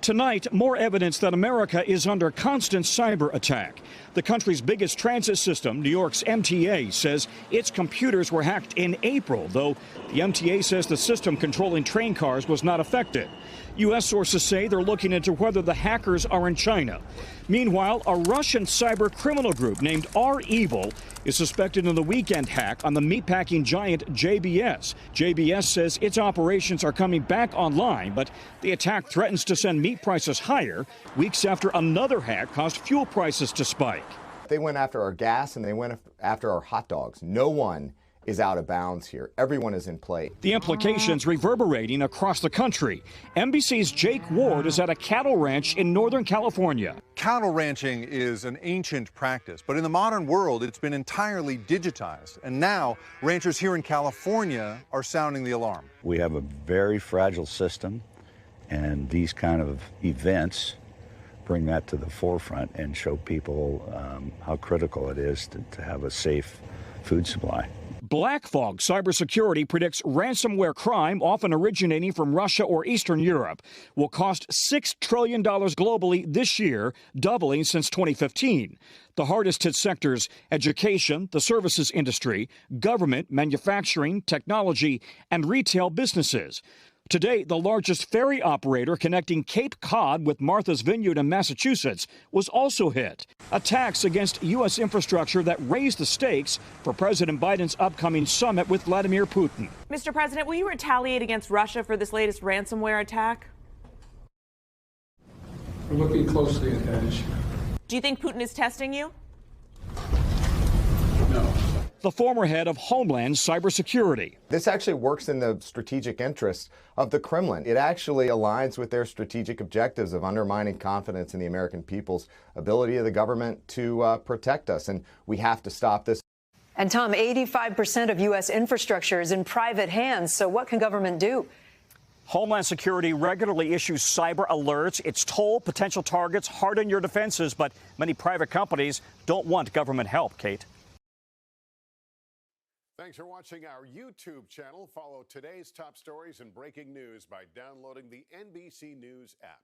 Tonight, more evidence that America is under constant cyber attack. The country's biggest transit system, New York's MTA, says its computers were hacked in April, though the MTA says the system controlling train cars was not affected. U.S. sources say they're looking into whether the hackers are in China. Meanwhile, a Russian cyber criminal group named R-Evil is suspected in the weekend hack on the meatpacking giant JBS. JBS says its operations are coming back online, but the attack threatens to send meat prices higher weeks after another hack caused fuel prices to spike. They went after our gas and they went after our hot dogs. No one is out of bounds here. Everyone is in play. The implications reverberating across the country. NBC's Jake Ward is at a cattle ranch in Northern California. Cattle ranching is an ancient practice, but in the modern world, it's been entirely digitized. And now, ranchers here in California are sounding the alarm. We have a very fragile system, and these kind of events bring that to the forefront and show people how critical it is to have a safe food supply. Black Fog Cybersecurity predicts ransomware crime, often originating from Russia or Eastern Europe, will cost $6 trillion globally this year, doubling since 2015. The hardest hit sectors: education, the services industry, government, manufacturing, technology, and retail businesses. Today, the largest ferry operator connecting Cape Cod with Martha's Vineyard in Massachusetts was also hit. Attacks against U.S. infrastructure that raised the stakes for President Biden's upcoming summit with Vladimir Putin. Mr. President, will you retaliate against Russia for this latest ransomware attack? We're looking closely at that issue. Do you think Putin is testing you? No. The former head of Homeland Cybersecurity. This actually works in the strategic interests of the Kremlin. It actually aligns with their strategic objectives of undermining confidence in the American people's ability of the government to protect us. And we have to stop this. And Tom, 85% of U.S. infrastructure is in private hands. So what can government do? Homeland Security regularly issues cyber alerts. It's told potential targets harden your defenses, but many private companies don't want government help, Kate. Thanks for watching our YouTube channel. Follow today's top stories and breaking news by downloading the NBC News app.